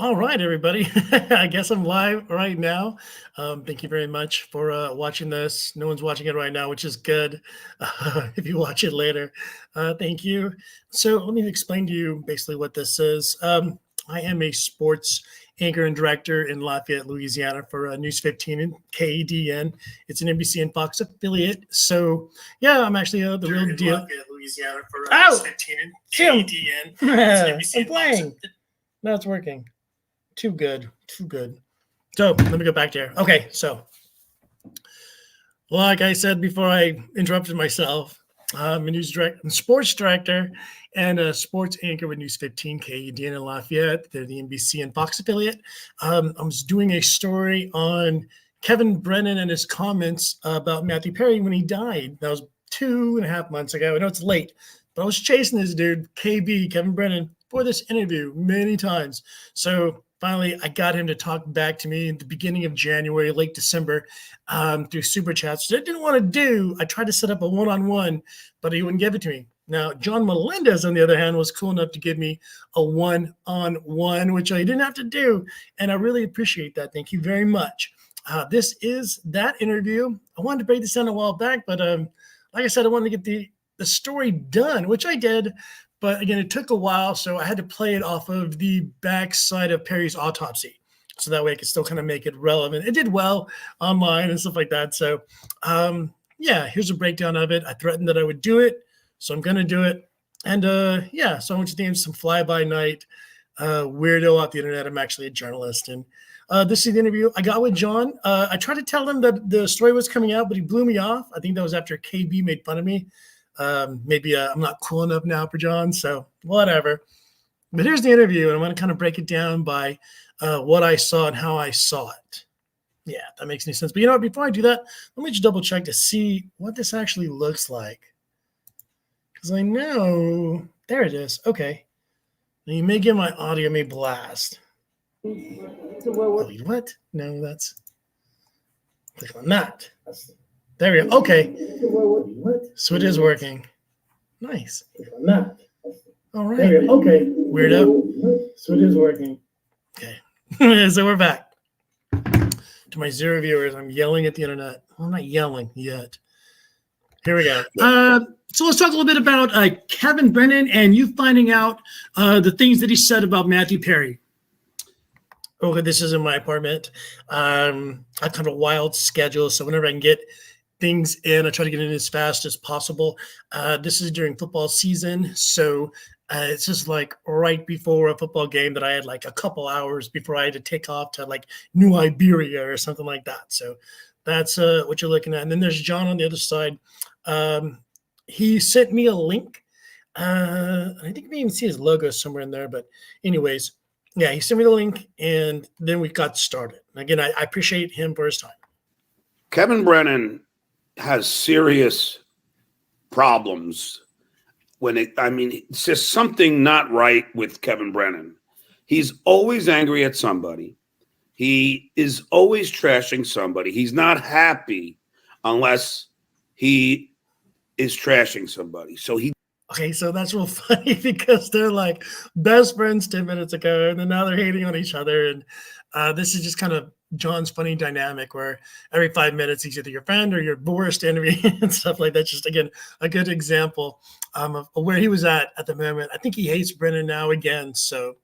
All right, everybody. I guess I'm live right now. Thank you very much for watching this. No one's watching it right now, which is good. If you watch it later, thank you. So let me explain to you basically what this is. I am a sports anchor and director in Lafayette, Louisiana for News 15 and KEDN. It's an NBC and Fox affiliate. So yeah, I'm actually the real deal. Lafayette, Louisiana for News 15 and KEDN. It's an NBC I'm playing. No, it's working. Too good. Too good. So let me go back there. Okay, so like I said before I interrupted myself, I'm a news director, sports director, and a sports anchor with News 15 KEDN in Lafayette. They're the NBC and Fox affiliate. I was doing a story on Kevin Brennan and his comments about Matthew Perry when he died. That was 2.5 months ago. I know it's late, but I was chasing this dude, Kevin Brennan, for this interview many times. So finally, I got him to talk back to me in the beginning of January, late December, through super chats. Which I didn't want to do. I tried to set up a one-on-one, but he wouldn't give it to me. Now, John Melendez, on the other hand, was cool enough to give me a one-on-one, which I didn't have to do, and I really appreciate that. Thank you very much. This is that interview. I wanted to break this down a while back, but like I said, I wanted to get the story done, which I did. But again, it took a while, so I had to play it off of the backside of Perry's autopsy. So that way I could still kind of make it relevant. It did well online and stuff like that. So yeah, here's a breakdown of it. I threatened that I would do it, so I'm going to do it. And yeah, so I want to name some fly-by-night weirdo off the internet. I'm actually a journalist. And this is the interview I got with John. I tried to tell him that the story was coming out, but he blew me off. I think that was after KB made fun of me. Maybe I'm not cool enough now for John, so whatever. But here's the interview, and I'm going to kind of break it down by what I saw and how I saw it. Yeah, if that makes any sense. But you know what? Before I do that, let me just double check to see what this actually looks like. Because I know, there it is. Okay. Now you may get my audio may blast. Oh, what? No, that's, click on that. There we go. Okay. So it is working. Nice. All right. Okay. Weirdo. So it is working. Okay. So we're back. To my 0 viewers, I'm yelling at the internet. Well, I'm not yelling yet. Here we go. So let's talk a little bit about Kevin Brennan and you finding out the things that he said about Matthew Perry. Okay, this is in my apartment. I kind of a wild schedule, so whenever I can get things in, I try to get in as fast as possible. This is during football season, so it's just like right before a football game that I had like a couple hours before I had to take off to like New Iberia or something like that. So that's what you're looking at. And then there's John on the other side. He sent me a link. I think you may even see his logo somewhere in there, but anyways, yeah, he sent me the link, and then we got started. Again, I appreciate him for his time. Kevin Brennan has serious problems it's just something not right with Kevin Brennan. He's always angry at somebody. He is always trashing somebody. He's not happy unless he is trashing somebody. Okay, so that's real funny because they're like best friends 10 minutes ago, and then now they're hating on each other. And this is just kind of John's funny dynamic where every 5 minutes he's either your friend or your worst enemy and stuff like that. Just, again, a good example of where he was at the moment. I think he hates Brennan now again, so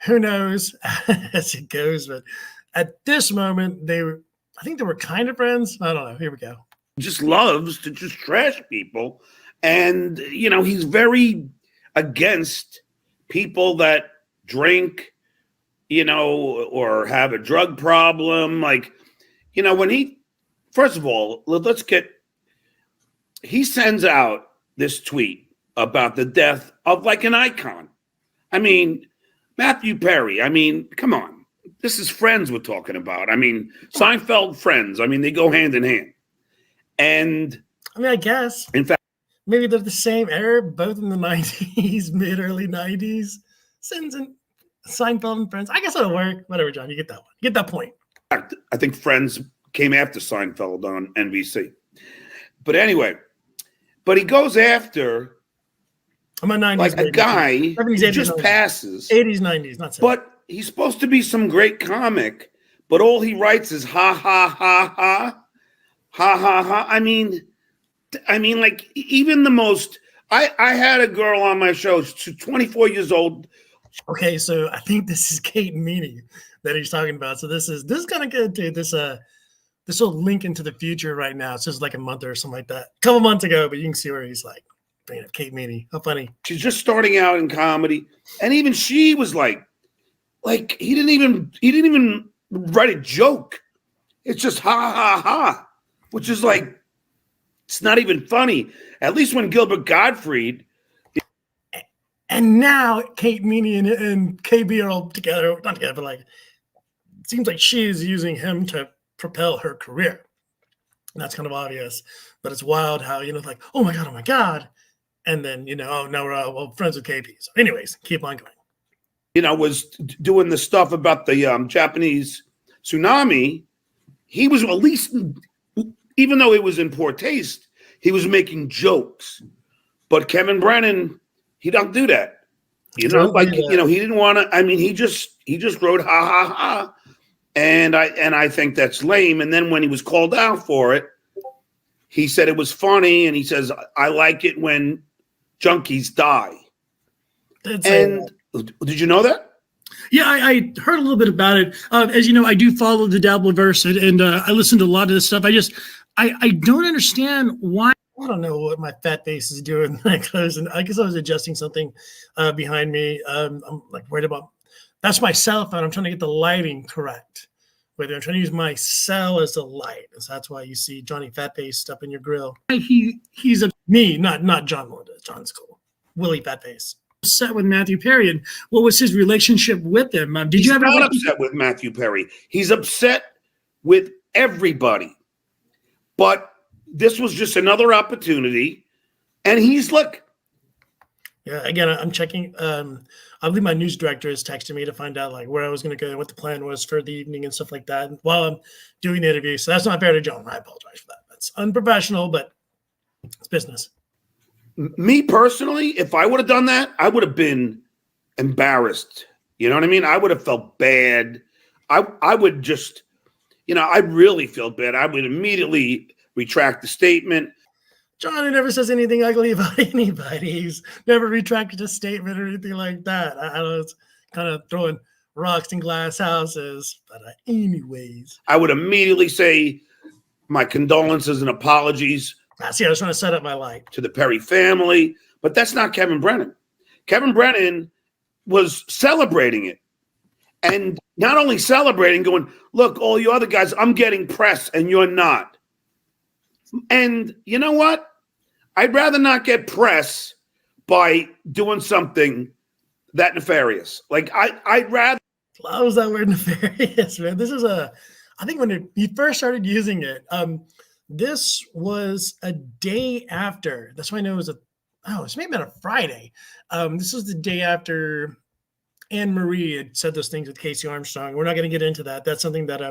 who knows as it goes. But at this moment, I think they were kind of friends. I don't know. Here we go. Just loves to just trash people. And, he's very against people that drink, or have a drug problem. Like, first of all, he sends out this tweet about the death of like an icon. I mean, Matthew Perry. I mean, come on. This is Friends we're talking about. I mean, Seinfeld, Friends. I mean, they go hand in hand. And I guess. In fact, maybe they're the same era, both in the 90s, mid-early 90s. Seinfeld and Friends. I guess it'll work. Whatever, John. You get that one. You get that point. I think Friends came after Seinfeld on NBC. But anyway, he goes after I'm a 90s like a baby. guy 70s, who 80s, just 90s. passes. 80s, 90s, not 70s. But he's supposed to be some great comic, but all he writes is ha ha ha ha ha ha ha. I mean, like even the most. I had a girl on my show, she's 24 years old. Okay, so I think this is Kate Meany that he's talking about. So this is kind of good, dude. This will link into the future right now. It's just like a month or something like that. A couple months ago, but you can see where he's like, bringing up Kate Meany. How funny. She's just starting out in comedy, and even she was like he didn't even write a joke. It's just ha ha ha, which is like it's not even funny. At least when Gilbert Gottfried. And now Kate Meany and KB are all together, not together, but like it seems like she is using him to propel her career. And that's kind of obvious, but it's wild how, like, oh my God. And then, oh, now we're all friends with KP. So anyways, keep on going. Was doing the stuff about the Japanese tsunami. He was, at least, even though it was in poor taste, he was making jokes. But Kevin Brennan, he don't do that. He didn't want to. I mean, he just wrote ha ha ha, and I think that's lame. And then when he was called out for it, he said it was funny, and he says, I like it when junkies die. Did you know that? Yeah, I heard a little bit about it. As you know, I do follow the Dabbleverse, and I listen to a lot of this stuff. I don't understand why. I don't know what my fat face is doing. I guess I was adjusting something behind me. I'm like worried about. That's my cell phone. I'm trying to get the lighting correct. Whether I'm trying to use my cell as a light, so that's why you see Johnny Fatface up in your grill. He's Me, not John Melendez. John's cool. Willie Fatface. upset with Matthew Perry, and what was his relationship with him? Did you ever? He's not upset with Matthew Perry. He's upset with everybody. But this was just another opportunity, and look. Yeah, again, I'm checking. I believe my news director is texting me to find out like where I was going to go and what the plan was for the evening and stuff like that while I'm doing the interview. So that's not fair to John. I apologize for that. That's unprofessional, but it's business. Me personally, if I would have done that, I would have been embarrassed. You know what I mean? I would have felt bad. I would just, I really feel bad. I would immediately retract the statement. John never says anything ugly about anybody. He's never retracted a statement or anything like that. I don't know, it's kind of throwing rocks in glass houses. But anyways. I would immediately say my condolences and apologies. See, I was trying to set up my light. To the Perry family. But that's not Kevin Brennan. Kevin Brennan was celebrating it. And not only celebrating, going, look, all you other guys, I'm getting press and you're not. And you know what? I'd rather not get press by doing something that nefarious. Like I'd rather. Loves that word nefarious, man. This is I think when he first started using it, this was a day after. That's why I know it was it's maybe on a Friday. This was the day after Anne Marie had said those things with Casey Armstrong. We're not going to get into that. That's something that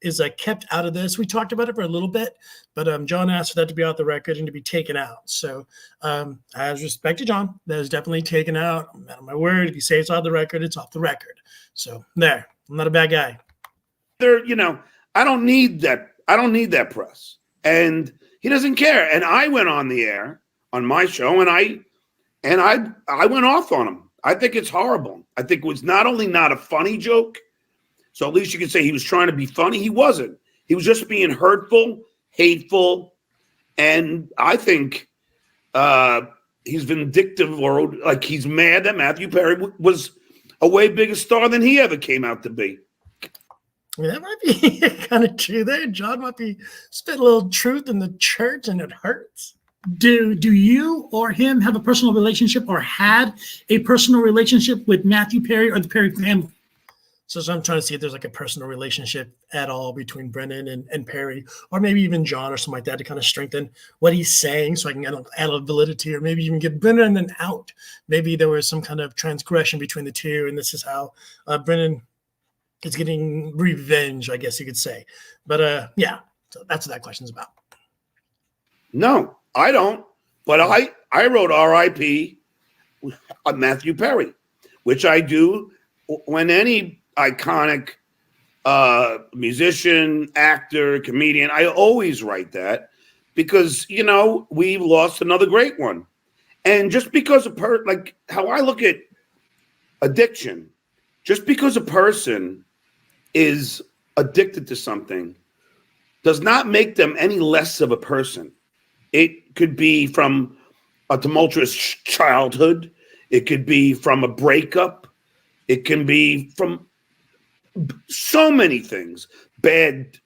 is kept out of this. We talked about it for a little bit, but John asked for that to be off the record and to be taken out. So as respect to John, that is definitely taken out. I'm out of my word. If you say it's off the record, it's off the record. So there, I'm not a bad guy. I don't need that. I don't need that press. And he doesn't care. And I went on the air on my show and I went off on him. I think it's horrible. I think it was not only not a funny joke, so at least you could say he was trying to be funny. He wasn't. He was just being hurtful, hateful, and I think he's vindictive or like he's mad that Matthew Perry was a way bigger star than he ever came out to be. I mean, that might be kind of true there. John might be spitting a little truth in the church and it hurts. Do you or him have a personal relationship or had a personal relationship with Matthew Perry or the Perry family? So I'm trying to see if there's like a personal relationship at all between Brennan and Perry, or maybe even John or something like that to kind of strengthen what he's saying so I can add a validity or maybe even get Brennan an out. Maybe there was some kind of transgression between the two, and this is how Brennan is getting revenge, I guess you could say. But yeah, so that's what that question's about. No. I don't, but I wrote RIP Matthew Perry, which I do when any iconic musician, actor, comedian, I always write that because, you know, we lost another great one. And just because like how I look at addiction, just because a person is addicted to something does not make them any less of a person. It could be from a tumultuous childhood. It could be from a breakup. It can be from so many things. Bad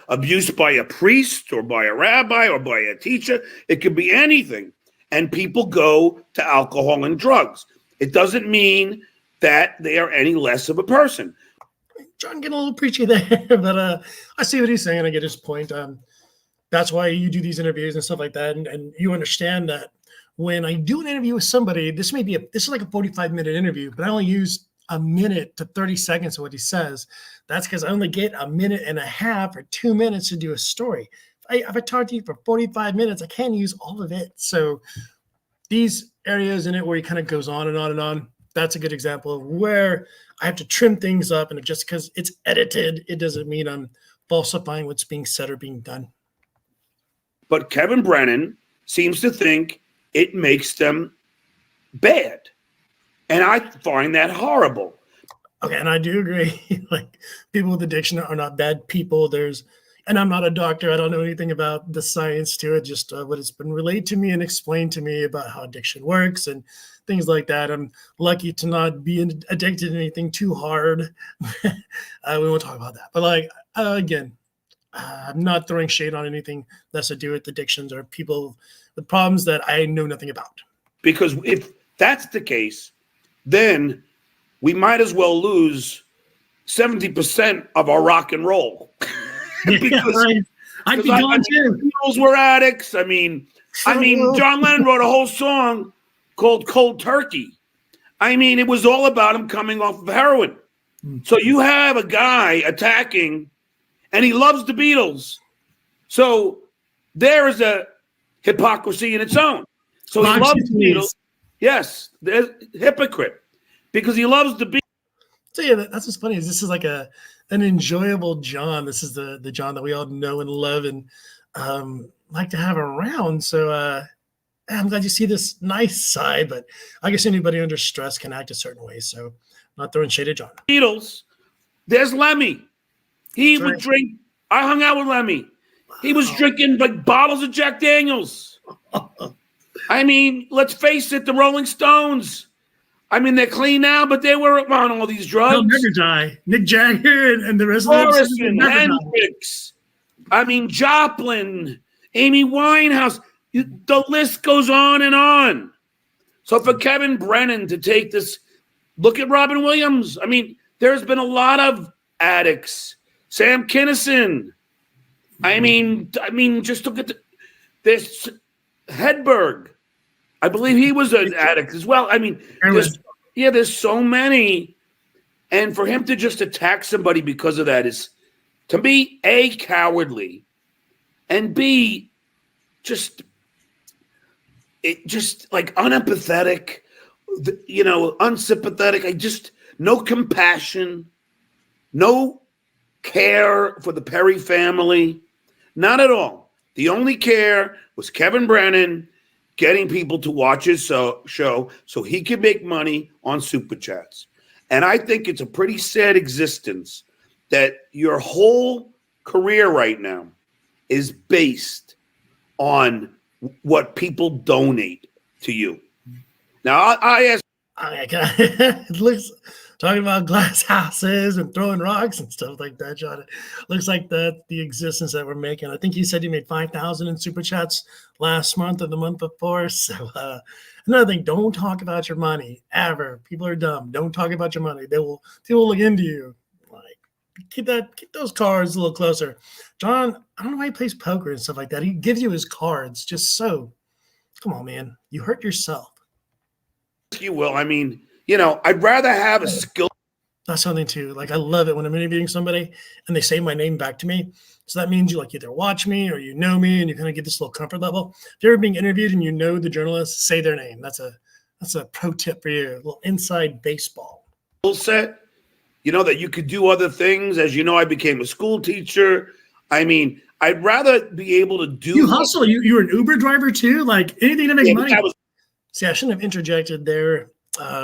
abuse by a priest or by a rabbi or by a teacher. It could be anything. And people go to alcohol and drugs. It doesn't mean that they are any less of a person. John getting a little preachy there, but I see what he's saying. I get his point. That's why you do these interviews and stuff like that. And you understand that when I do an interview with somebody, this is like a 45-minute interview, but I only use a minute to 30 seconds of what he says. That's because I only get a minute and a half or 2 minutes to do a story. If I talk to you for 45 minutes, I can't use all of it. So these areas in it where he kind of goes on and on and on, that's a good example of where I have to trim things up. And just because it's edited, it doesn't mean I'm falsifying what's being said or being done. But Kevin Brennan seems to think it makes them bad. And I find that horrible. Okay, and I do agree. Like, people with addiction are not bad people. And I'm not a doctor. I don't know anything about the science to it, just what has been relayed to me and explained to me about how addiction works and things like that. I'm lucky to not be addicted to anything too hard. We won't talk about that. But again, I'm not throwing shade on anything that's to do with addictions or people with problems that I know nothing about. Because if that's the case, then we might as well lose 70% of our rock and roll. Because I'd be gone too. The Beatles were addicts. I mean, John Lennon wrote a whole song called "Cold Turkey." I mean, it was all about him coming off of heroin. So you have a guy attacking, and he loves the Beatles. So there is a hypocrisy in its own. So he loves the Beatles. Yes, there's hypocrite because he loves the Beatles. So yeah, that's what's funny is this is like an enjoyable John. This is the John that we all know and love and like to have around. So I'm glad you see this nice side, but I guess anybody under stress can act a certain way. So I'm not throwing shade at John. Beatles. There's Lemmy. He would drink. I hung out with Lemmy. He was drinking like bottles of Jack Daniels. I mean, let's face it, the Rolling Stones. I mean, they're clean now, but they were on all these drugs. They'll never die. Mick Jagger and the rest Morrison, of them. Hendrix. I mean, Joplin, Amy Winehouse. The list goes on and on. So for Kevin Brennan to take this, look at Robin Williams. I mean, there's been a lot of addicts. Sam Kinison. I mean, just look at this Hedberg. I believe he was an addict as well. I mean, there's so many. And for him to just attack somebody because of that is, to me, A, cowardly, and B, just like unempathetic, unsympathetic. No compassion, no care for the Perry family. Not at all. The only care was Kevin Brennan getting people to watch his show so he could make money on Super Chats. And I think it's a pretty sad existence that your whole career right now is based on what people donate to you. Now, I ask. It looks, talking about glass houses and throwing rocks and stuff like that, John. It looks like the existence that we're making. I think you said you made 5,000 in Super Chats last month or the month before. So another thing, don't talk about your money ever. People are dumb. Don't talk about your money. People will look into you. Like, keep those cards a little closer. John, I don't know why he plays poker and stuff like that. He gives you his cards just so. Come on, man. You hurt yourself. You will. I mean, I'd rather have a skill. That's something too. Like, I love it when I'm interviewing somebody and they say my name back to me. So that means you either watch me or you know me and you kind of get this little comfort level. If you're being interviewed and you know the journalist, say their name. That's a That's a pro tip for you. A little inside baseball. Set, that you could do other things. As you know, I became a school teacher. I mean, I'd rather be able to do. You hustle. You're an Uber driver too. Like anything to make money. See, I shouldn't have interjected there.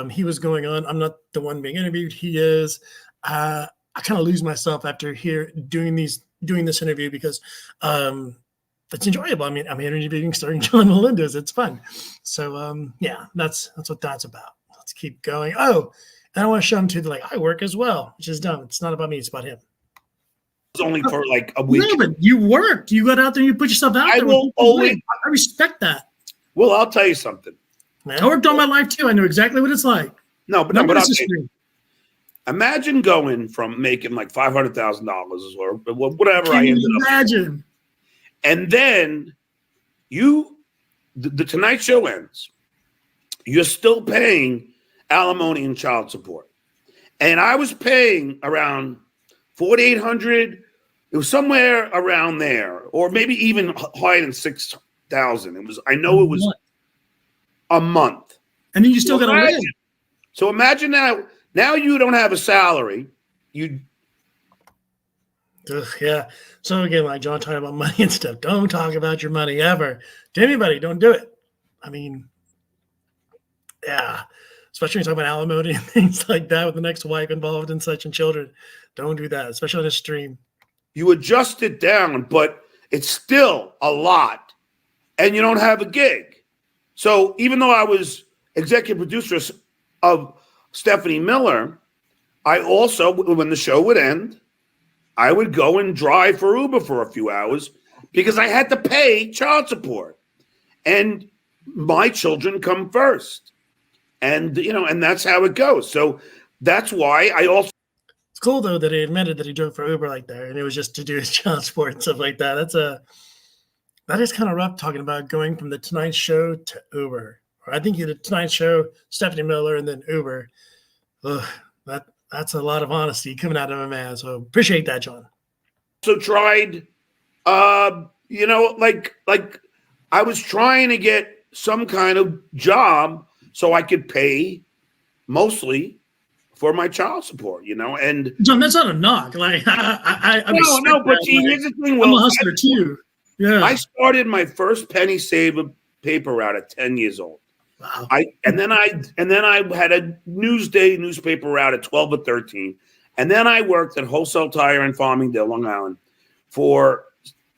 He was going on. I'm not the one being interviewed. He is. I kind of lose myself after doing this interview because it's enjoyable. I mean, I'm interviewing starring John Melendez. It's fun. So yeah, that's what that's about. Let's keep going. Oh, and I want to show him too that I work as well, which is dumb. It's not about me. It's about him. It's only for like a week. No, but you worked. You got out there. You put yourself out there. I respect that. Well, I'll tell you something. Man, I worked all my life too. I know exactly what it's like. But I'll tell you, imagine going from making like $500,000 or whatever I ended up. Imagine. And then the Tonight Show ends. You're still paying alimony and child support. And I was paying around $4,800. It was somewhere around there, or maybe even higher than $6,000. I know it was a month. And then you still got to live. So imagine now you don't have a salary. Yeah. So again, like John talking about money and stuff, don't talk about your money ever to anybody. Don't do it. I mean, yeah, especially when you talk about alimony and things like that with the next wife involved and such and children. Don't do that, especially on a stream. You adjust it down, but it's still a lot, and you don't have a gig. So even though I was executive producer of Stephanie Miller, I also, when the show would end, I would go and drive for Uber for a few hours because I had to pay child support. And my children come first. And, and that's how it goes. So that's why I also. It's cool, though, that he admitted that he drove for Uber like that. And it was just to do his child support and stuff like that. That is kind of rough talking about going from the Tonight Show to Uber. Or I think you did Tonight Show, Stephanie Miller, and then Uber. Ugh, that's a lot of honesty coming out of a man. So appreciate that, John. So tried, like I was trying to get some kind of job so I could pay mostly for my child support, and John, that's not a knock. Like I no, but see, here's the thing. I'm a hustler too. Yeah, I started my first penny saver paper route at 10 years old. Wow. And then I had a Newsday newspaper route at 12 or 13, and then I worked at Wholesale Tire in Farmingdale, Long Island, for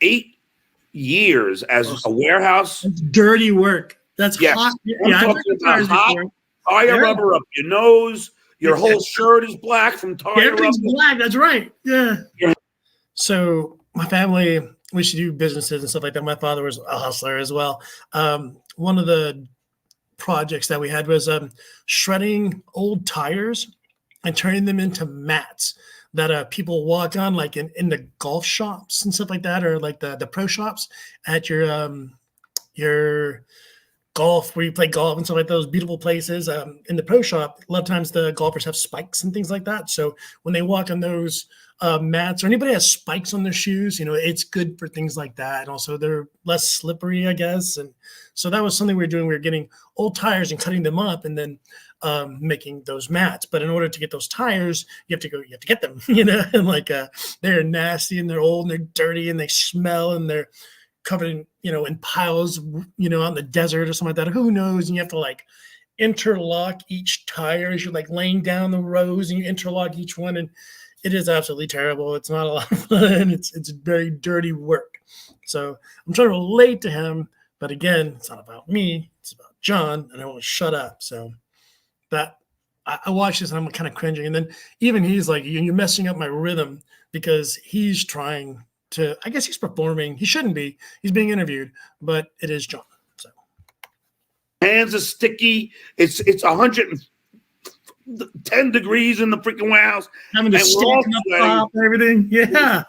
8 years as a warehouse. That's dirty work. That's hot. I'm talking about hot tire rubber up your nose. Your whole shirt is black from tire rubber. Everything's black. That's right. Yeah. So my family, we should do businesses and stuff like that. My father was a hustler as well. One of the projects that we had was shredding old tires and turning them into mats that people walk on, like in the golf shops and stuff like that, or like the pro shops at your golf, where you play golf and stuff like those beautiful places. In the pro shop, a lot of times the golfers have spikes and things like that. So when they walk on those mats, or anybody has spikes on their shoes, it's good for things like that. And also they're less slippery, I guess. And so that was something we were doing. We were getting old tires and cutting them up and then making those mats. But in order to get those tires, you have to get them, and they're nasty and they're old and they're dirty and they smell and they're covered in, in piles, out in the desert or something like that. Who knows? And you have to interlock each tire as you're laying down the rows, and you interlock each one. And it is absolutely terrible. It's not a lot of fun. It's very dirty work. So I'm trying to relate to him, but again, it's not about me. It's about John, and I won't shut up. So that I watch this and I'm kind of cringing. And then even he's like, you're messing up my rhythm, because he's trying to, I guess he's performing. He shouldn't be. He's being interviewed, but it is John. So hands are sticky. It's 110 degrees in the freaking warehouse. Having to stick up top and everything. Yeah.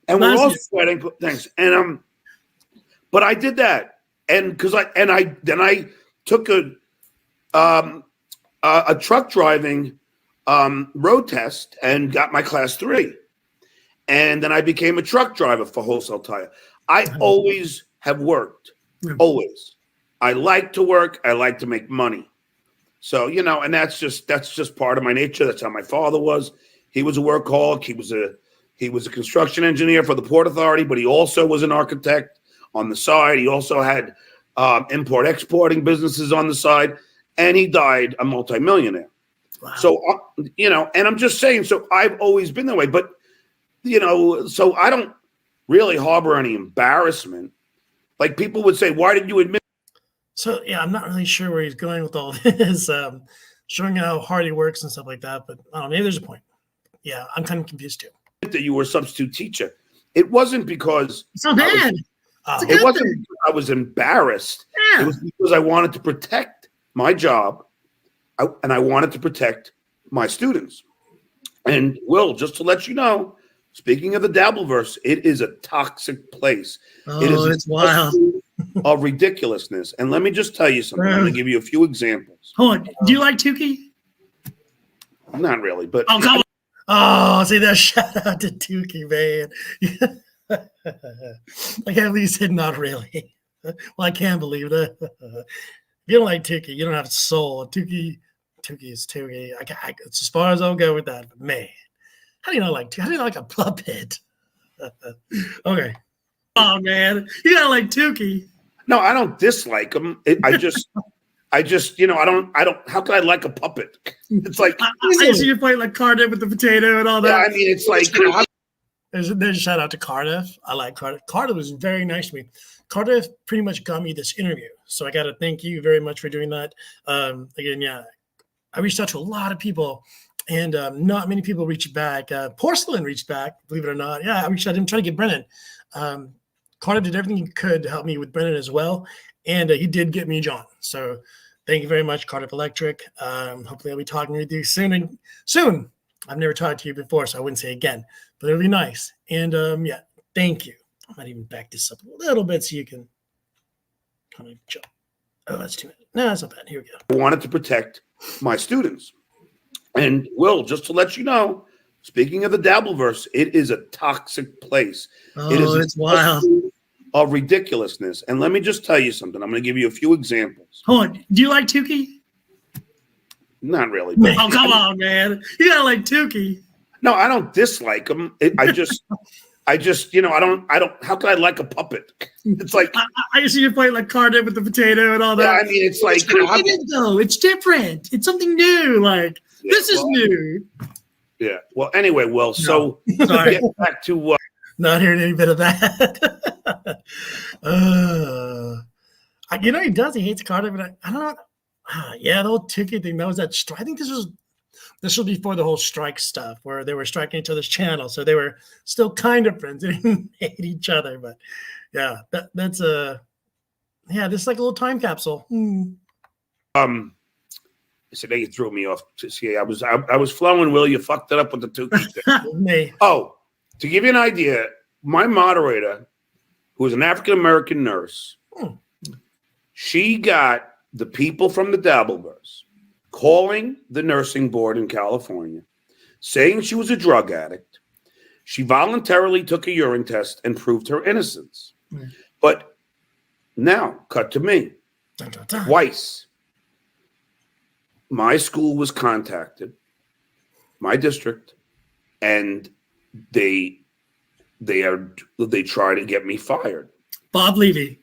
And we're all sweating. Thanks. And but I did that. And because I took a truck driving road test and got my class 3. And then I became a truck driver for Wholesale Tire. I always have worked. Always. I like to work. I like to make money. So, and that's just part of my nature. That's how my father was. He was a workaholic. He was a construction engineer for the Port Authority, but he also was an architect on the side. He also had import-exporting businesses on the side, and he died a multimillionaire. Wow. So, and I'm just saying, so I've always been that way. But, so I don't really harbor any embarrassment. Like people would say, why did you admit? So, yeah, I'm not really sure where he's going with all this, showing how hard he works and stuff like that. But I don't know, maybe there's a point. Yeah, I'm kind of confused too. That you were a substitute teacher. It wasn't because it's so bad. It wasn't because I was embarrassed. Yeah. It was because I wanted to protect my job, and I wanted to protect my students. And Will, just to let you know, speaking of the Dabbleverse, it is a toxic place. Oh, it's wild. Of ridiculousness. And let me just tell you something. I'm going to give you a few examples. Hold on. Do you like Tukey? Not really, but come on. Oh, see that shout out to Tukey, man. Like at least said not really. Well, I can't believe that. If you don't like Tukey, you don't have soul. Tukey is Tukey. It's as far as I'll go with that. But man, how do you not like Tukey? How do you not like a puppet? Okay. Oh man, you gotta like Tukey. No, I don't dislike him. I just, I don't. How can I like a puppet? It's like I see you playing like Cardiff with the potato and all that. Yeah, I mean, it's like there's a shout out to Cardiff. I like Cardiff. Cardiff was very nice to me. Cardiff pretty much got me this interview, so I got to thank you very much for doing that. Again, yeah, I reached out to a lot of people, and not many people reached back. Porcelain reached back, believe it or not. Yeah, I reached out to him trying to get Brennan. Cardiff did everything he could to help me with Brennan as well, and he did get me John. So thank you very much, Cardiff Electric. Hopefully I'll be talking with you soon. I've never talked to you before, so I wouldn't say again, but it'll be nice. And yeah, thank you. I might even back this up a little bit so you can kind of jump. Oh, that's too many. No, that's not bad. Here we go. I wanted to protect my students. And Will, just to let you know, speaking of the Dabbleverse, it is a toxic place. Oh, it's wild. Of ridiculousness. And let me just tell you something. I'm going to give you a few examples. Hold on. Do you like Tukey? Not really. Oh, come on, man. You gotta like Tukey. No, I don't dislike him. I just, I don't. How can I like a puppet? It's like I see you playing like Cardiff with the potato and all that. Yeah, I mean, it's like though. It's different. It's something new. Like this is new. Yeah. Well, anyway, Will. So get back to. Not hearing any bit of that. He does. He hates Cardiff, but I don't know. Yeah, the whole Tukey thing. That was that. I think this was before the whole strike stuff, where they were striking each other's channel. So they were still kind of friends. They didn't hate each other, but yeah, that's this is like a little time capsule. So now you threw me off. See, I was flowing. Will, you fucked it up with the Tukey thing. Me. Oh. To give you an idea, my moderator, who is an African-American nurse, she got the people from the Dabbleverse calling the nursing board in California, saying she was a drug addict. She voluntarily took a urine test and proved her innocence. But now, cut to me. Twice, my school was contacted, my district, and they try to get me fired. Bob Levy.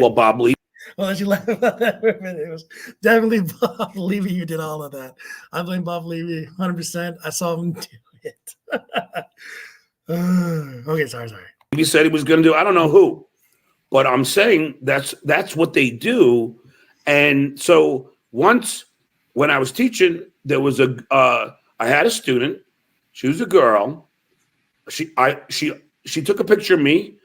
Well, Bob Levy. Well, as you laugh about that for a minute, it was definitely Bob Levy who did all of that. I blame Bob Levy 100%. I saw him do it. Okay, sorry. He said he was going to do. I don't know who, but I'm saying that's what they do. And so once when I was teaching, there was I had a student. She was a girl. She took a picture of me,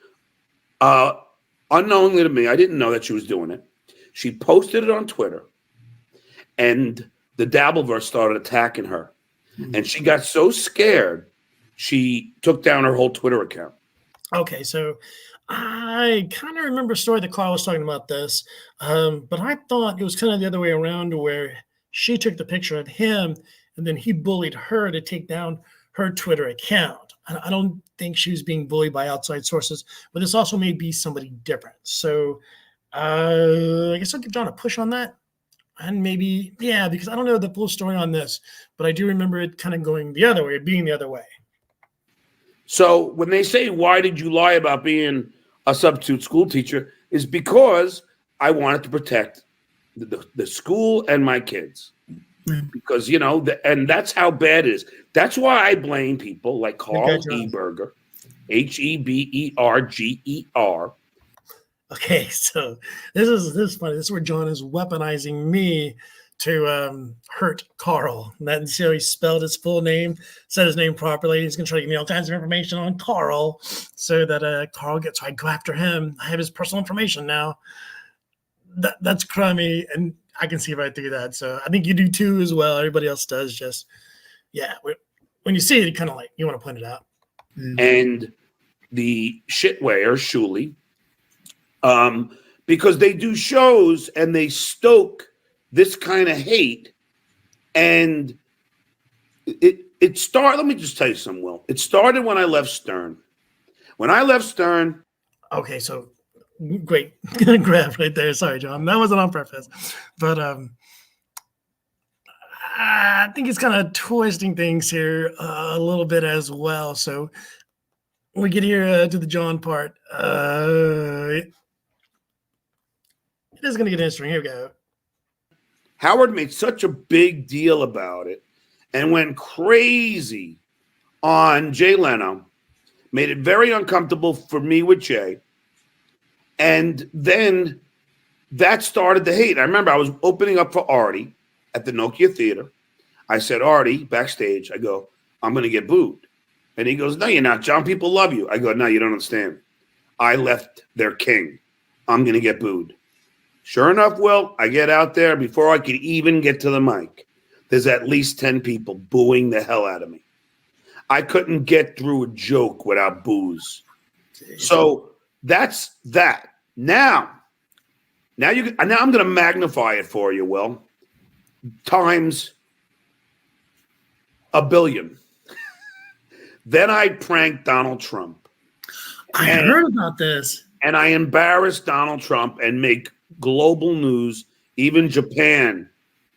unknowingly to me. I didn't know that she was doing it. She posted it on Twitter, and the Dabbleverse started attacking her. And she got so scared, she took down her whole Twitter account. Okay, so I kind of remember a story that Carl was talking about this, but I thought it was kind of the other way around, where she took the picture of him, and then he bullied her to take down her Twitter account. I don't think she was being bullied by outside sources, but this also may be somebody different. So I guess I'll give John a push on that. And maybe, yeah, because I don't know the full story on this, but I do remember it kind of going the other way, being the other way. So when they say, why did you lie about being a substitute school teacher, is because I wanted to protect the school and my kids. Because, and that's how bad it is. That's why I blame people like Carl Eberger, Heberger. Okay, so this is funny. This is where John is weaponizing me to hurt Carl. And so he spelled his full name, said his name properly. He's going to try to give me all kinds of information on Carl so that Carl gets, so I go after him. I have his personal information now. That's crummy, and I can see right through that. So I think you do too as well. Everybody else does. Just, yeah, when you see it, you kind of like, you want to point it out. And the shitwayer, Shuli, because they do shows and they stoke this kind of hate. And it started, let me just tell you something, Will. It started when I left Stern. When I left Stern. Okay, so great grab right there. Sorry, John. That wasn't on purpose. But I think it's kind of twisting things here a little bit as well. So when we get here to the John part, it is going to get interesting. Here we go. Howard made such a big deal about it and went crazy on Jay Leno, made it very uncomfortable for me with Jay. And then that started the hate. I remember I was opening up for Artie at the Nokia Theater. I said, Artie, backstage, I go, I'm going to get booed. And he goes, no, you're not, John. People love you. I go, no, you don't understand. I left their king. I'm going to get booed. Sure enough, Will, I get out there. Before I could even get to the mic, there's at least 10 people booing the hell out of me. I couldn't get through a joke without boos. So that's that. Now I'm going to magnify it for you, Will, times a billion. Then I pranked Donald Trump. I heard about this. And I embarrassed Donald Trump and make global news. Even Japan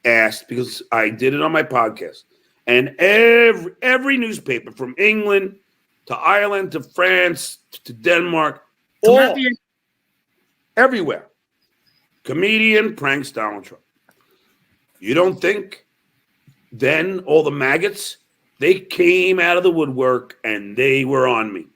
asked, because I did it on my podcast. And every newspaper from England to Ireland to France to Denmark, everywhere. Comedian pranks Donald Trump. You don't think then all the maggots, they came out of the woodwork and they were on me.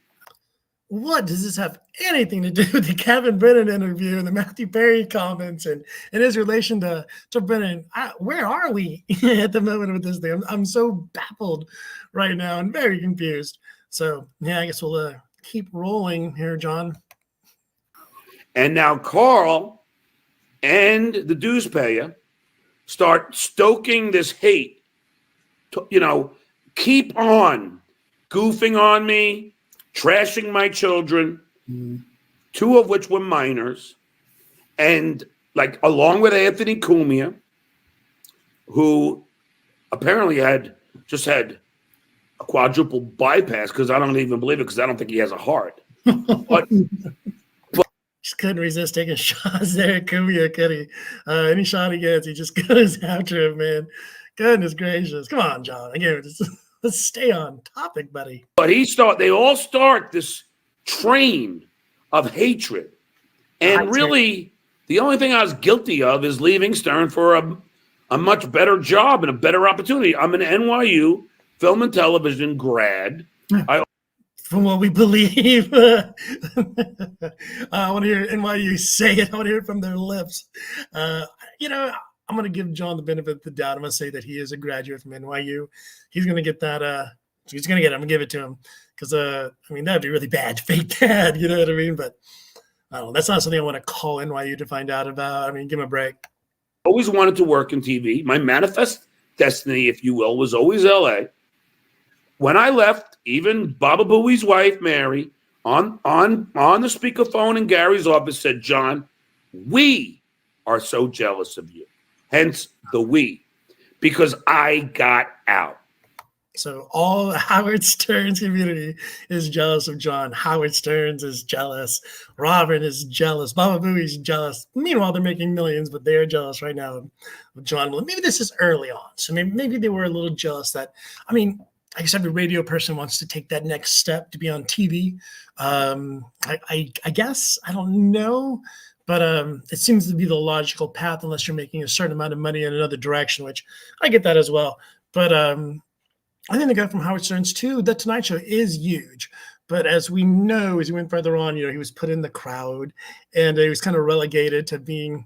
What does this have anything to do with the Kevin Brennan interview and the Matthew Perry comments and his relation to Brennan? Where are we at the moment with this thing? I'm so baffled right now and very confused. So, yeah, I guess we'll keep rolling here, John. And now Carl and the dues payer start stoking this hate. Keep on goofing on me, trashing my children, 2 of which were minors, and along with Anthony Cumia, who apparently had a quadruple bypass, because I don't even believe it, because I don't think he has a heart. But just couldn't resist taking shots there at Cumia, could he? Any shot he gets, he just goes after him, man. Goodness gracious. Come on, John. Again, let's stay on topic, buddy. But they all start this train of hatred. And really, the only thing I was guilty of is leaving Stern for a much better job and a better opportunity. I'm an NYU film and television grad. From what we believe. I want to hear NYU say it. I want to hear it from their lips. I'm going to give John the benefit of the doubt. I'm going to say that he is a graduate from NYU. He's going to get that. He's going to get it. I'm going to give it to him because, that'd be really bad, fake dad. You know what I mean? But I don't know. That's not something I want to call NYU to find out about. Give him a break. Always wanted to work in TV. My manifest destiny, if you will, was always LA. When I left, even Baba Booey's wife, Mary, on the speakerphone in Gary's office said, John, we are so jealous of you. Hence the we, because I got out. So all Howard Stern's community is jealous of John. Howard Stearns is jealous. Robin is jealous. Baba Booey's jealous. Meanwhile, they're making millions, but they are jealous right now of John. Well, maybe this is early on. So maybe they were a little jealous that, I mean, I guess every radio person wants to take that next step to be on TV. I guess, I don't know. But it seems to be the logical path unless you're making a certain amount of money in another direction, which I get that as well. But I think the guy from Howard Stern's too, The Tonight Show is huge. But as we know, as he went further on, he was put in the crowd and he was kind of relegated to being,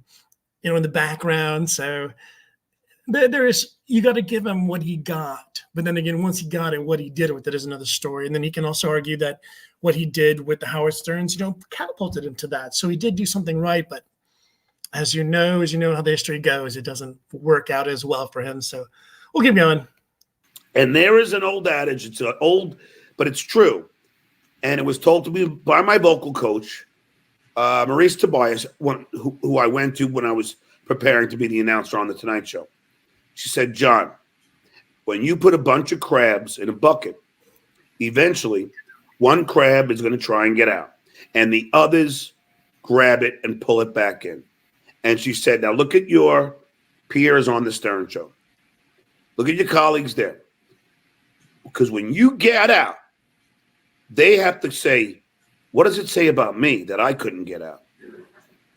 in the background. So there is, you got to give him what he got. But then again, once he got it, what he did with it is another story. And then he can also argue that what he did with the Howard Sterns, catapulted him to that. So he did do something right. But as you know how the history goes, it doesn't work out as well for him. So we'll keep going. And there is an old adage. It's old, but it's true. And it was told to me by my vocal coach, Maurice Tobias, who I went to when I was preparing to be the announcer on The Tonight Show. She said, John, when you put a bunch of crabs in a bucket, eventually one crab is going to try and get out, and the others grab it and pull it back in. And she said, now look at your peers on the Stern Show. Look at your colleagues there. Because when you get out, they have to say, what does it say about me that I couldn't get out?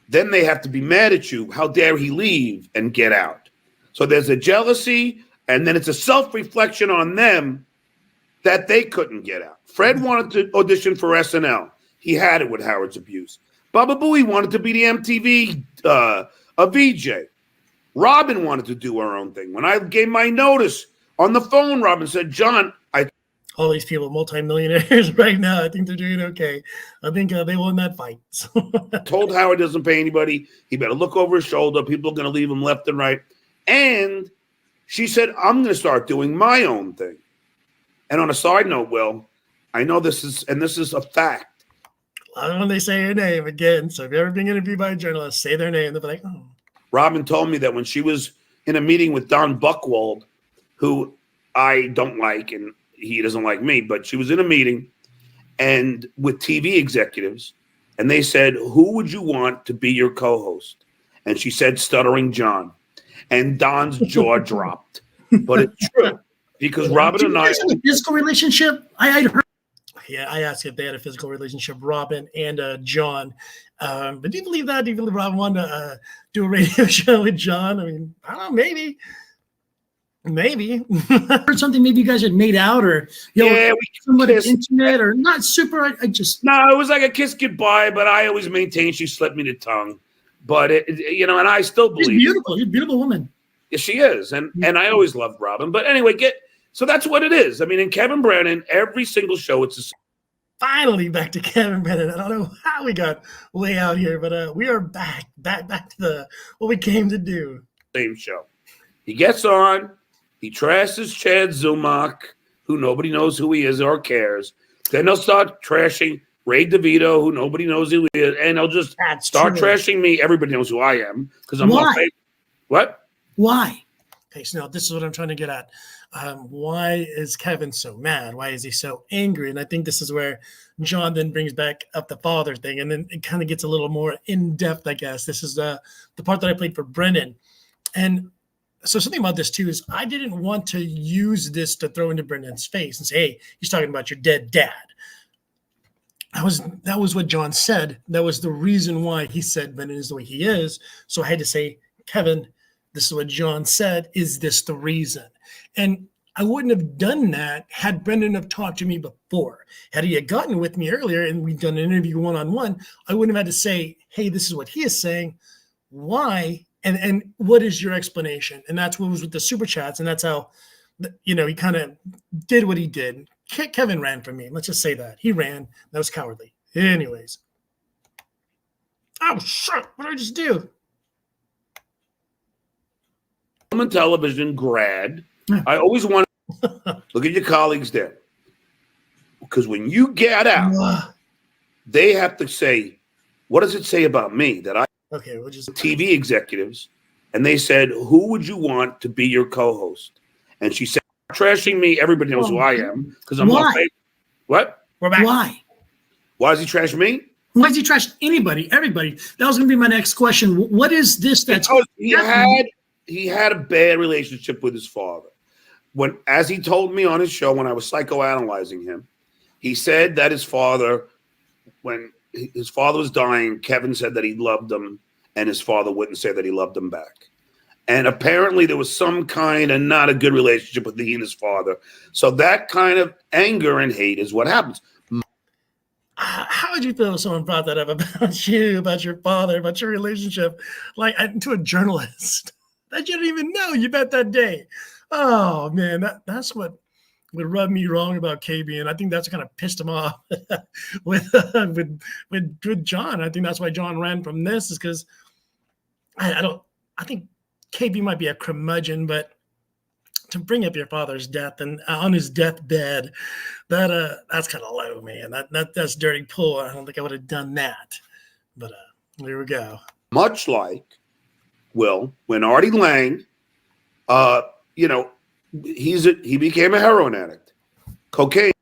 Then they have to be mad at you. How dare he leave and get out? So there's a jealousy, and then it's a self-reflection on them that they couldn't get out. Fred wanted to audition for SNL. He had it with Howard's abuse. Baba Booey wanted to be the MTV a VJ. Robin wanted to do her own thing. When I gave my notice on the phone, Robin said, John, all these people, multimillionaires right now, I think they're doing okay. I think they won that fight. told Howard doesn't pay anybody. He better look over his shoulder. People are going to leave him left and right. And she said, I'm going to start doing my own thing. And on a side note, Will, I know this is a fact. I don't know when they say her name again. So if you've ever been interviewed by a journalist, say their name. They'll be like, oh. Robin told me that when she was in a meeting with Don Buchwald, who I don't like, and he doesn't like me, but she was in a meeting and with TV executives, and they said, who would you want to be your co-host? And she said, Stuttering John. And Don's jaw dropped. But it's true. Because Robin and I have a physical relationship? I'd heard. Yeah, I asked if they had a physical relationship, Robin and John. But do you believe that? Do you believe Robin wanted to do a radio show with John? I mean, I don't know, maybe. Maybe. I heard something maybe you guys had made out or somewhat intimate or not super. I just. No, it was like a kiss goodbye, but I always maintain she slipped me the tongue. But, and I still believe. She's beautiful. She's a beautiful woman. Yeah, she is. And I always loved Robin. But anyway, so that's what it is. I mean, in Kevin Brennan, every single show, it's the same. Finally back to Kevin Brennan. I don't know how we got way out here, but we are back to what we came to do. Same show. He gets on. He trashes Chad Zumock, who nobody knows who he is or cares. Then they'll start trashing Ray DeVito, who nobody knows who he is. And they'll just start trashing me. Everybody knows who I am because I'm not fake. What? Why? Okay, so now this is what I'm trying to get at. Why is Kevin so mad? Why is he so angry? And I think this is where John then brings back up the father thing. And then it kind of gets a little more in-depth, I guess. This is the part that I played for Brennan. And so something about this, too, is I didn't want to use this to throw into Brennan's face and say, hey, he's talking about your dead dad. That was what John said. That was the reason why he said Brennan is the way he is. So I had to say, Kevin, this is what John said. Is this the reason? And I wouldn't have done that had Brendan have talked to me before. Had he had gotten with me earlier and we'd done an interview one-on-one, I wouldn't have had to say, hey, this is what he is saying. Why? And what is your explanation? And that's what was with the super chats. And that's how, he kind of did what he did. Kevin ran from me. Let's just say that. He ran. That was cowardly. Anyways. Oh, shit. What did I just do? Television grad. I always want to look at your colleagues there. Because when you get out, they have to say, what does it say about me that I we'll just TV executives, and they said, who would you want to be your co-host? And she said, Trashing me, everybody knows who I am because I'm Why? not fake. What? We're back. Why? Why is he trashing me? Why does he trash anybody, everybody? That was going to be my next question. What is this that's Because he had a bad relationship with his father. As he told me on his show when I was psychoanalyzing him, he said that his father, when his father was dying, Kevin said that he loved him, and his father wouldn't say that he loved him back. And apparently there was some kind of not a good relationship with he and his father. So that kind of anger and hate is what happens. How would you feel if someone brought that up about you, about your father, about your relationship, like to a journalist that you didn't even know you met that day? Oh man, that's what would rub me wrong about KB, and I think that's kind of pissed him off with John. I think that's why John ran from this, is because I think KB might be a curmudgeon, but to bring up your father's death and on his deathbed, that's kind of low, man. That's dirty pool. I don't think I would have done that. But there we go. Much like when Artie Lang, he became a heroin addict, cocaine.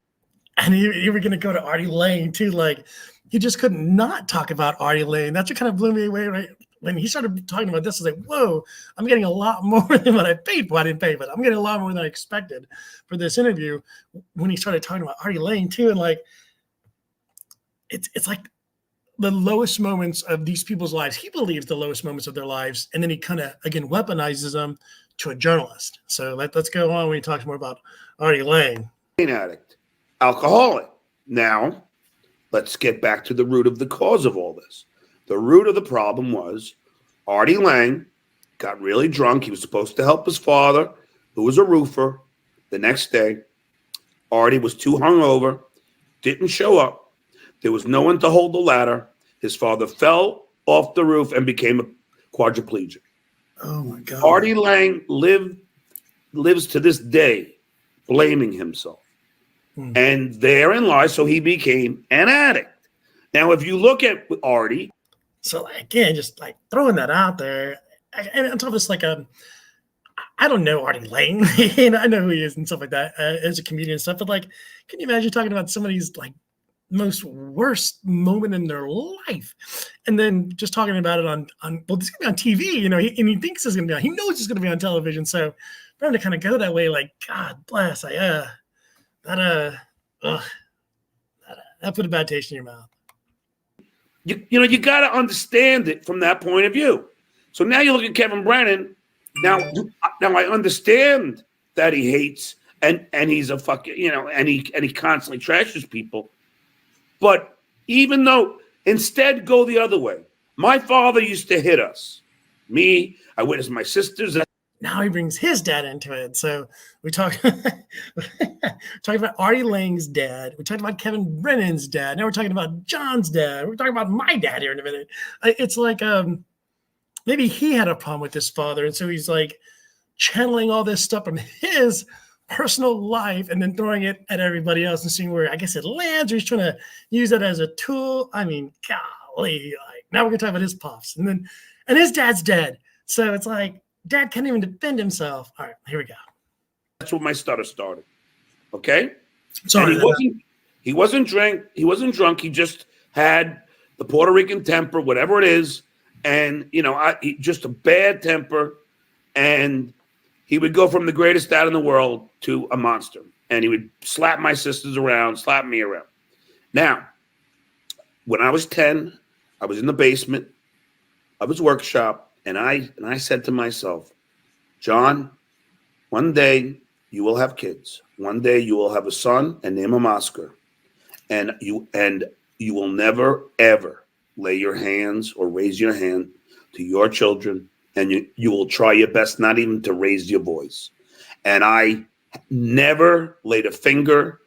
And you were going to go to Artie Lang too. Like, you just couldn't not talk about Artie Lang. That's what kind of blew me away, right? When he started talking about this, I was like, whoa, I'm getting a lot more than what I paid for. I didn't pay, but I'm getting a lot more than I expected for this interview. When he started talking about Artie Lang too, and like, it's like the lowest moments of these people's lives. He believes the lowest moments of their lives, and then he kind of, again, weaponizes them to a journalist. So let's go on when he talks more about Artie Lang. Addict, alcoholic. Now, let's get back to the root of the cause of all this. The root of the problem was Artie Lang got really drunk. He was supposed to help his father, who was a roofer. The next day, Artie was too hungover, didn't show up. There was no one to hold the ladder. His father fell off the roof and became a quadriplegic. Oh, my God. Artie Lang lives to this day blaming himself. And therein lies, so he became an addict. Now, if you look at Artie. So again, just like throwing that out there, and on top of this, like I don't know Artie Lang, and I know who he is and stuff like that as a comedian and stuff. But like, can you imagine talking about somebody's like most worst moment in their life, and then just talking about it on well, it's gonna be on TV, and he thinks it's gonna be on, he knows it's gonna be on television. So for him to kind of go that way, like, God bless, that put a bad taste in your mouth. You got to understand it from that point of view. So now you look at Kevin Brennan. Now I understand that he hates and he's a fucking, and he constantly trashes people. But even though, instead go the other way. My father used to hit us. Me, I witnessed my sisters. Now he brings his dad into it. So we talk about Artie Lang's dad. We talked about Kevin Brennan's dad. Now we're talking about John's dad. We're talking about my dad here in a minute. It's like maybe he had a problem with his father. And so he's like channeling all this stuff from his personal life and then throwing it at everybody else and seeing where I guess it lands, or he's trying to use that as a tool. I mean, golly, like now we're going to talk about his pops. And his dad's dead. So it's like, Dad can't even defend himself. All right, here we go. That's what my stutter started. Okay? Sorry. He wasn't drunk. He just had the Puerto Rican temper, whatever it is. And, just a bad temper. And he would go from the greatest dad in the world to a monster. And he would slap my sisters around, slap me around. Now, when I was 10, I was in the basement of his workshop. And I said to myself, John, one day you will have kids. One day you will have a son and name him Oscar. And you will never, ever lay your hands or raise your hand to your children. And you will try your best not even to raise your voice. And I never laid a finger.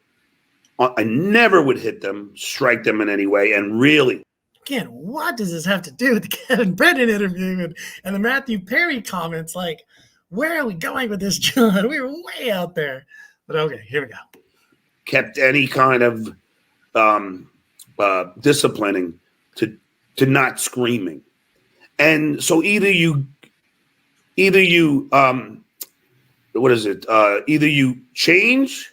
I never would hit them, strike them in any way. And really, again, what does this have to do with the Kevin Brennan interview and the Matthew Perry comments? Like, where are we going with this, John? We were way out there. But okay, here we go. Kept any kind of disciplining to not screaming. And so either you what is it? Either you change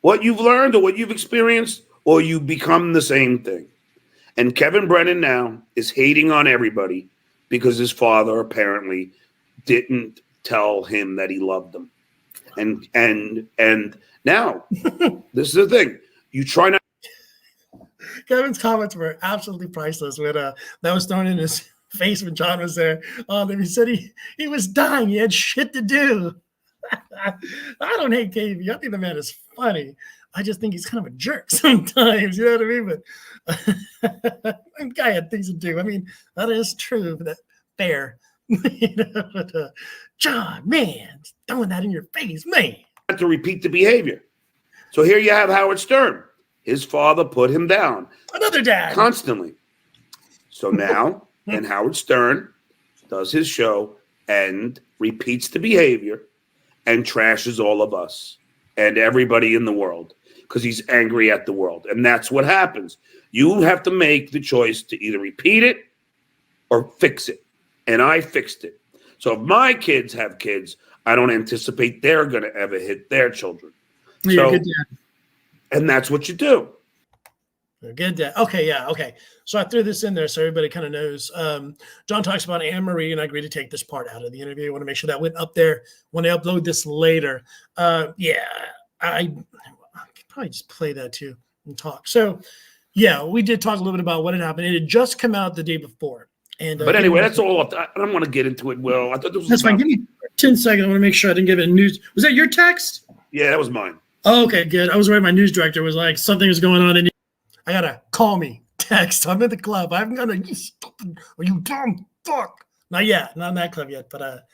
what you've learned or what you've experienced, or you become the same thing. And Kevin Brennan now is hating on everybody because his father apparently didn't tell him that he loved him. And now this is the thing. You try not. Kevin's comments were absolutely priceless when that was thrown in his face when John was there. He said he was dying. He had shit to do. I don't hate KB. I think the man is funny. I just think he's kind of a jerk sometimes. You know what I mean? But the guy had things to do. I mean, that is true. That fair. But John, man, throwing that in your face, man. To repeat the behavior. So here you have Howard Stern. His father put him down. Another dad. Constantly. So now, and Howard Stern does his show and repeats the behavior and trashes all of us and everybody in the world because he's angry at the world. And that's what happens. You have to make the choice to either repeat it or fix it. And I fixed it. So if my kids have kids, I don't anticipate they're going to ever hit their children. You're a good dad. And that's what you do. Good dad. Okay, yeah, okay. So I threw this in there so everybody kind of knows. John talks about Anne Marie, and I agreed to take this part out of the interview. I want to make sure that went up there when I upload this later. Yeah, I could probably just play that too and talk. So, yeah, we did talk a little bit about what had happened. It had just come out the day before. And but anyway, that's all. I don't want to get into it, Will. I thought this was that's fine. Give me 10 seconds. I want to make sure I didn't give it news. Was that your text? Yeah, that was mine. Oh, okay, good. I was worried my news director was like, something was going on. And I got to call me text. I'm in the club. I haven't got a you stupid or you dumb fuck. Not yet. Not in that club yet. But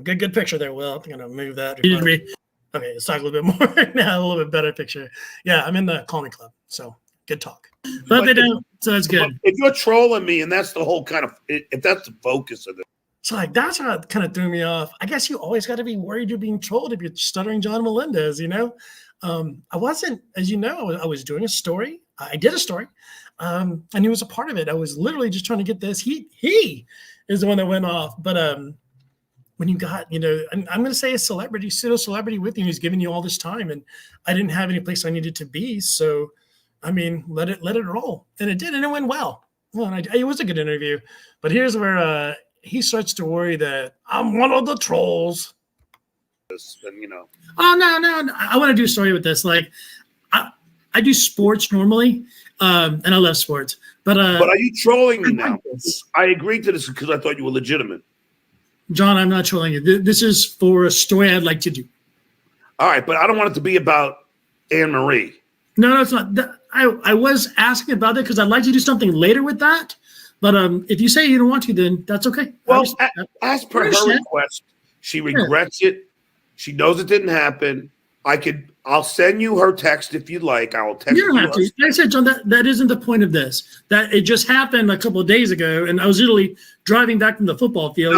good picture there, Will. I'm going to move that. Okay, let's talk a little bit more now. A little bit better picture. Yeah, I'm in the call me club. So good talk. But they don't. So that's good. If you're trolling me, and that's the whole kind of, if that's the focus of it. So like that's what kind of threw me off. I guess you always got to be worried you're being trolled if you're stuttering John Melendez, you know? I wasn't, as you know, I was doing a story. I did a story, and he was a part of it. I was literally just trying to get this. He is the one that went off. But when you got, you know, and I'm going to say a celebrity, pseudo celebrity with you, who's giving you all this time, and I didn't have any place I needed to be. So, I mean, let it roll, and it did, and it went well. Well, and it was a good interview. But here's where he starts to worry that I'm one of the trolls. And, you know. Oh, no. I want to do a story with this. Like, I do sports normally, and I love sports. But are you trolling me now? I agreed to this because I thought you were legitimate. John, I'm not trolling you. This is for a story I'd like to do. All right, but I don't want it to be about Anne Marie. No, it's not. I was asking about that because I'd like to do something later with that. But if you say you don't want to, then that's okay. Well, as per her request, she regrets it. She knows it didn't happen. I'll send you her text if you'd like. I will text you. You don't have to. Like I said, John, that isn't the point of this. That it just happened a couple of days ago, and I was literally driving back from the football field.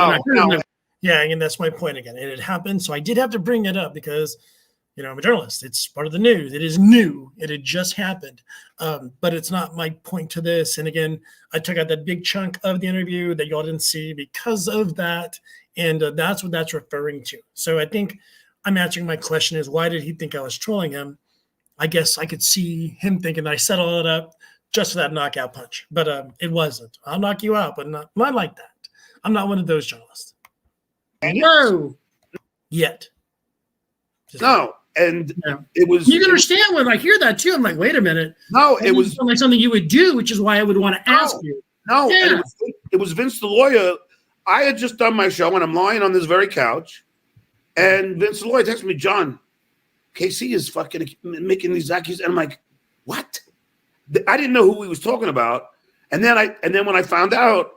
Yeah, and that's my point again. It had happened, so I did have to bring it up because, you know, I'm a journalist. It's part of the news. It is new. It had just happened. But it's not my point to this. And again, I took out that big chunk of the interview that y'all didn't see because of that. And that's what that's referring to. So I think I'm answering my question is, why did he think I was trolling him? I guess I could see him thinking that I set all it up just for that knockout punch. But it wasn't. I'll knock you out, but not like that. I'm not one of those journalists. No. Yet. No. And it was. You can understand when I hear that too. I'm like, wait a minute. No, it was like something you would do, which is why I would want to ask you. No, yeah. It was Vince the lawyer. I had just done my show, and I'm lying on this very couch, and Vince the lawyer texted me, John, KC is fucking making these accusations, and I'm like, what? I didn't know who he was talking about, and then when I found out,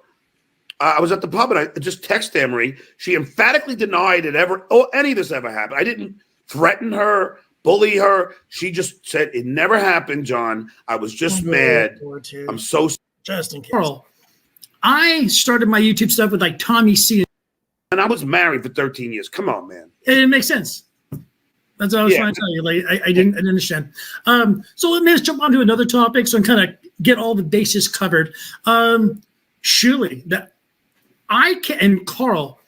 I was at the pub, and I just texted Anne-Marie. She emphatically denied any of this ever happened. I didn't threaten her, bully her. She just said it never happened, John. I was just mad. I'm so just in case. Carl, I started my YouTube stuff with like Tommy C. And I was married for 13 years. Come on, man. It makes sense. That's what I was trying to tell you. Like I didn't understand. So let me just jump on to another topic so I kind of get all the bases covered. Surely that I can, and Carl,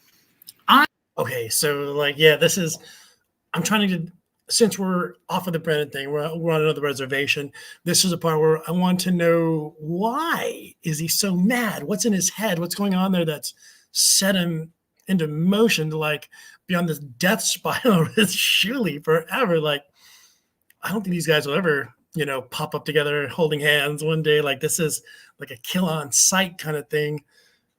okay, so like, yeah, this is, I'm trying to, since we're off of the Brennan thing, we're on another reservation. This is a part where I want to know, why is he so mad? What's in his head? What's going on there that's set him into motion to like be on this death spiral with Shuli forever? Like, I don't think these guys will ever, pop up together holding hands one day. Like, this is like a kill on sight kind of thing.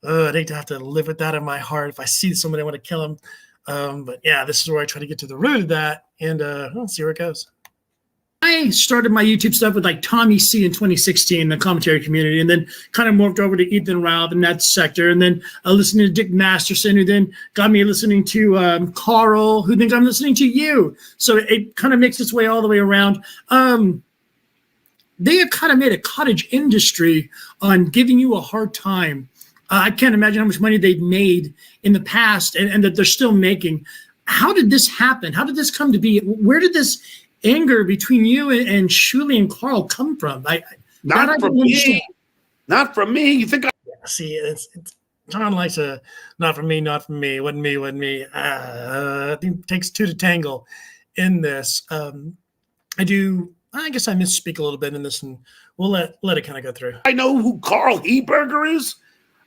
I'd hate to have to live with that in my heart. If I see somebody, I want to kill him. But yeah, this is where I try to get to the root of that, and we'll see where it goes. I started my YouTube stuff with like Tommy C in 2016, the commentary community, and then kind of morphed over to Ethan Rao, the Nets sector, and then listening to Dick Masterson, who then got me listening to Carl, who then got me listening to you. So it kind of makes its way all the way around. They have kind of made a cottage industry on giving you a hard time. I can't imagine how much money they've made in the past and that they're still making. How did this happen? How did this come to be? Where did this anger between you and Shuli and Carl come from? Not from me. Not from me. You think see, it's John likes to, not from me, wasn't me. I think it takes two to tangle in this. I guess I misspeak a little bit in this, and we'll let it kind of go through. I know who Carl Heberger is.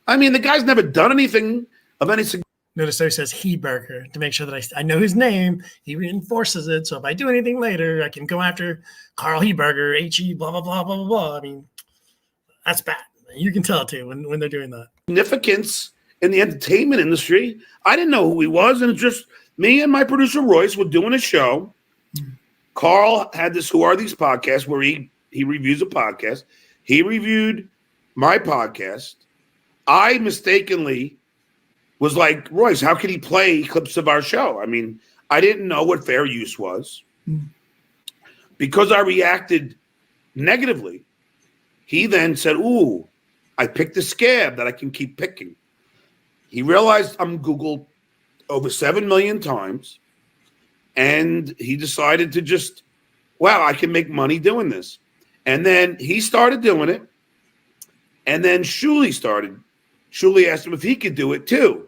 I mean, the guy's never done anything of any significance. Notice how he says Heberger to make sure that I know his name. He reinforces it. So if I do anything later, I can go after Carl Heberger, H-E, blah, blah, blah, blah, blah, blah. I mean, that's bad. You can tell, too, when they're doing that. Significance in the entertainment industry. I didn't know who he was, and it's just me and my producer, Royce, were doing a show. Carl had this Who Are These podcast where he reviews a podcast. He reviewed my podcast. I mistakenly was like, Royce, how could he play clips of our show? I mean, I didn't know what fair use was. Because I reacted negatively, he then said, ooh, I picked a scab that I can keep picking. He realized I'm Googled over 7 million times, and he decided to just, wow, I can make money doing this. And then he started doing it, and then Shuli started. Shuli asked him if he could do it too.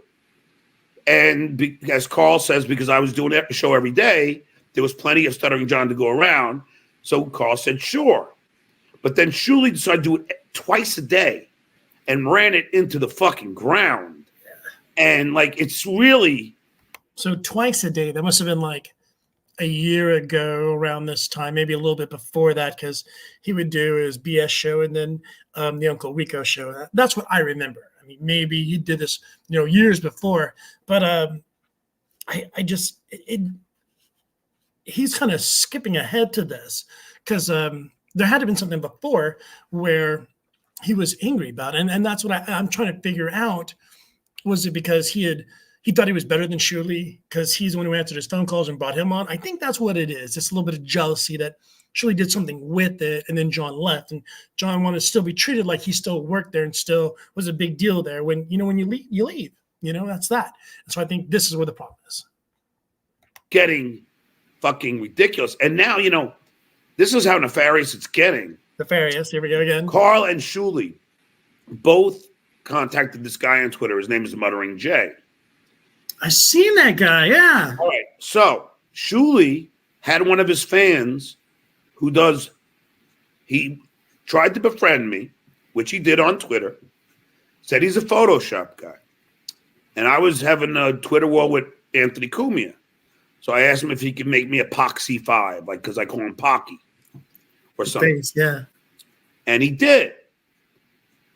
And as Carl says, because I was doing a show every day, there was plenty of Stuttering John to go around. So Carl said, sure. But then Shuli decided to do it twice a day and ran it into the fucking ground. And like, it's really. So twice a day, that must have been like a year ago around this time, maybe a little bit before that, because he would do his BS show and then the Uncle Rico show. That's what I remember. I mean, maybe he did this, years before, but he's kind of skipping ahead to this because there had to have been something before where he was angry about it. And that's what I'm trying to figure out. Was it because he thought he was better than Shuli because he's the one who answered his phone calls and brought him on? I think that's what it is. It's a little bit of jealousy that Shuli did something with it, and then John left, and John wanted to still be treated like he still worked there and still was a big deal there. When when you leave, you leave. That's that. And so I think this is where the problem is. Getting fucking ridiculous. And now, this is how nefarious it's getting. Nefarious. Here we go again. Carl and Shuli both contacted this guy on Twitter. His name is Muttering Jay. I've seen that guy, yeah. All right. So Shuli had one of his fans he tried to befriend me, which he did on Twitter, said he's a Photoshop guy. And I was having a Twitter war with Anthony Cumia. So I asked him if he could make me a Poxy 5, like, because I call him Pocky or something. Thanks, yeah. And he did.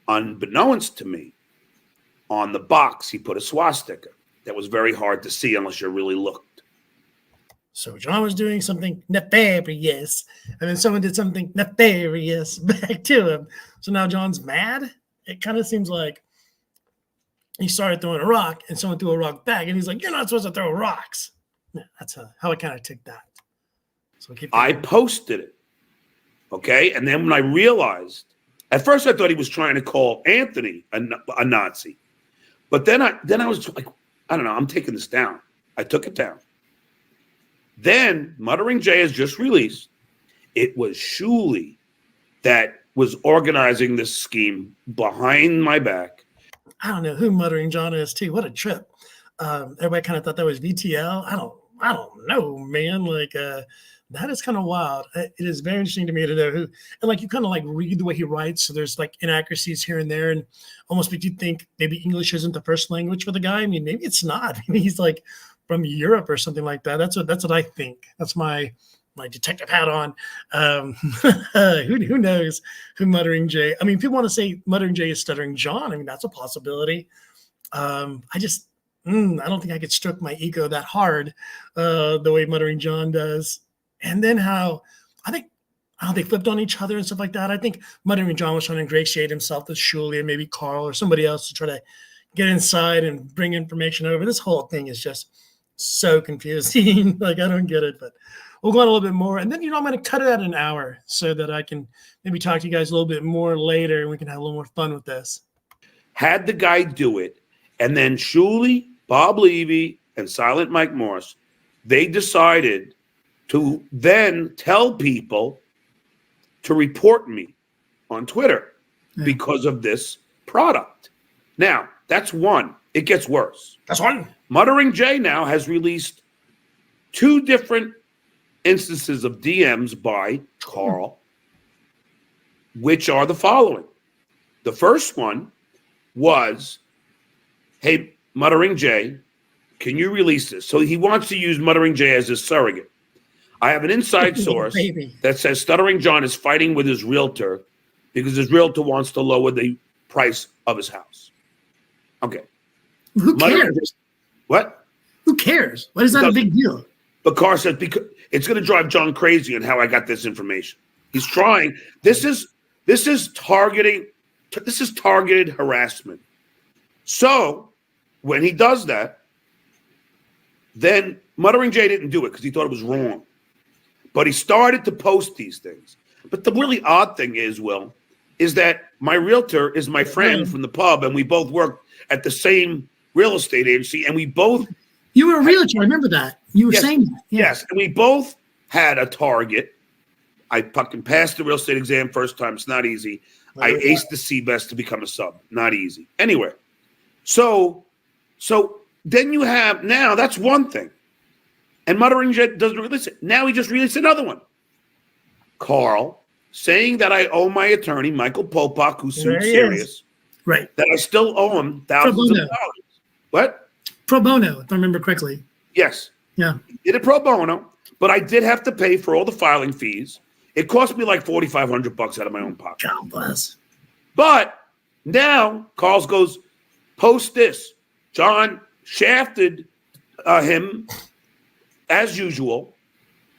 Unbeknownst to me, on the box, he put a swastika that was very hard to see unless you really looked. So John was doing something nefarious, and then someone did something nefarious back to him. So now John's mad. It kind of seems like he started throwing a rock, and someone threw a rock back, and he's like, "You're not supposed to throw rocks." Yeah, that's how I kind of took that. So I posted it, okay, and then when I realized, at first I thought he was trying to call Anthony a Nazi, but then I was like, I don't know, I'm taking this down. I took it down. Then Muttering Jay has just released. It was Shuli that was organizing this scheme behind my back. I don't know who Muttering John is too. What a trip. Everybody kind of thought that was VTL. I don't I don't know, man. Like, that is kind of wild. It is very interesting to me to know who, and like you kind of like read the way he writes. So there's like inaccuracies here and there, and almost make you think maybe English isn't the first language for the guy. I mean, maybe it's not. Maybe he's like from Europe or something like that. That's what I think. That's my detective hat on. Who knows who Muttering Jay? I mean, people want to say Muttering Jay is Stuttering John. I mean, that's a possibility. I just I don't think I could stroke my ego that hard the way Muttering John does. And then how they flipped on each other and stuff like that. I think Muttering John was trying to ingratiate himself with Shuley and maybe Carl or somebody else to try to get inside and bring information over. This whole thing is just so confusing. Like, I don't get it, but we'll go on a little bit more. And then, I'm going to cut it at an hour so that I can maybe talk to you guys a little bit more later and we can have a little more fun with this. Had the guy do it, and then Shuley, Bob Levy, and Silent Mike Morse, they decided to then tell people to report me on Twitter because of this product. Now, that's one. It gets worse. That's one. Muttering Jay now has released 2 different instances of DMs by Carl, which are the following. The first one was, hey, Muttering Jay, can you release this? So he wants to use Muttering Jay as his surrogate. I have an inside source that says Stuttering John is fighting with his realtor because his realtor wants to lower the price of his house. Okay. Who cares? What? Who cares? What is that a big deal? But Carr says because it's going to drive John crazy on how I got this information. He's trying. This is targeting. This is targeted harassment. So when he does that, then Muttering Jay didn't do it because he thought it was wrong. But he started to post these things. But the really odd thing is, Will, is that my realtor is my friend from the pub, and we both work at the same real estate agency, and we both. You were a realtor. I remember that. You were saying that. Yeah. Yes, and we both had a target. I fucking passed the real estate exam first time. It's not easy. I aced the CBEST to become a sub. Not easy. Anyway, so then you have now that's one thing. And Muttering Jay doesn't release it. Now he just released another one. Carl saying that I owe my attorney, Michael Popak, who sued Sirius, right, that I still owe him thousands of dollars. What? Pro bono, if I remember correctly. Yes. Yeah. Did it pro bono, but I did have to pay for all the filing fees. It cost me like $4,500 out of my own pocket. God bless. But now Carl goes, post this. John shafted him as usual,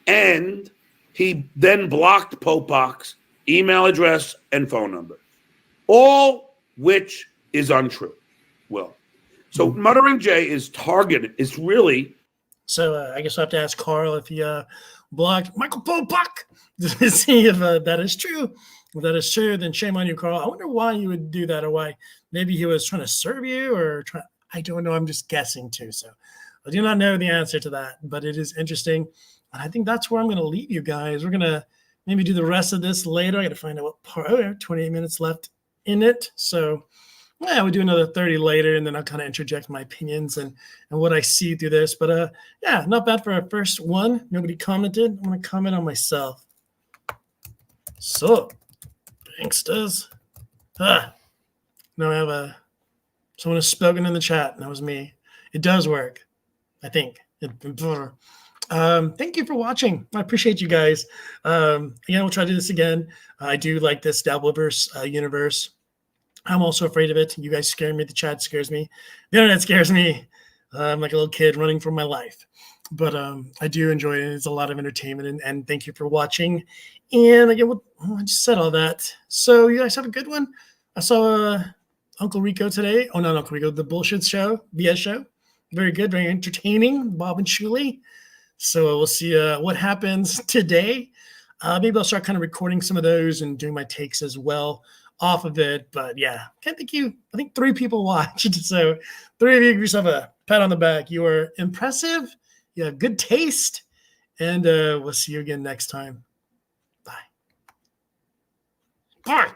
and he then blocked Popak's email address and phone number, all which is untrue. Well, so Muttering Jay is targeted. It's really. So I guess I have to ask Carl if he blocked Michael Popak to see if that is true. If that is true, then shame on you, Carl. I wonder why you would do that, or why maybe he was trying to serve you, or I don't know. I'm just guessing too. So I do not know the answer to that, but it is interesting. And I think that's where I'm going to leave you guys. We're going to maybe do the rest of this later. I got to find out what part. Oh, 28 minutes left in it. So yeah, we'll do another 30 later, and then I'll kind of interject my opinions and what I see through this. But yeah, not bad for our first one. Nobody commented. I'm going to comment on myself. So, gangsters. Now I have someone has spoken in the chat, and that was me. It does work. I think. Thank you for watching. I appreciate you guys. Again, we'll try to do this again. I do like this Dabbleverse universe. I'm also afraid of it. You guys scare me. The chat scares me. The internet scares me. I'm like a little kid running for my life. But I do enjoy it. It's a lot of entertainment. And thank you for watching. And again, I just said all that. So you guys have a good one. I saw Uncle Rico today. Oh, not Uncle Rico. The Bullshit Show. BS Show. Very good. Very entertaining. Bob and Shuley. So we'll see what happens today. Maybe I'll start kind of recording some of those and doing my takes as well off of it. But yeah, I think 3 people watched. So 3 of you give yourself a pat on the back. You are impressive. You have good taste. And we'll see you again next time. Bye. Bye.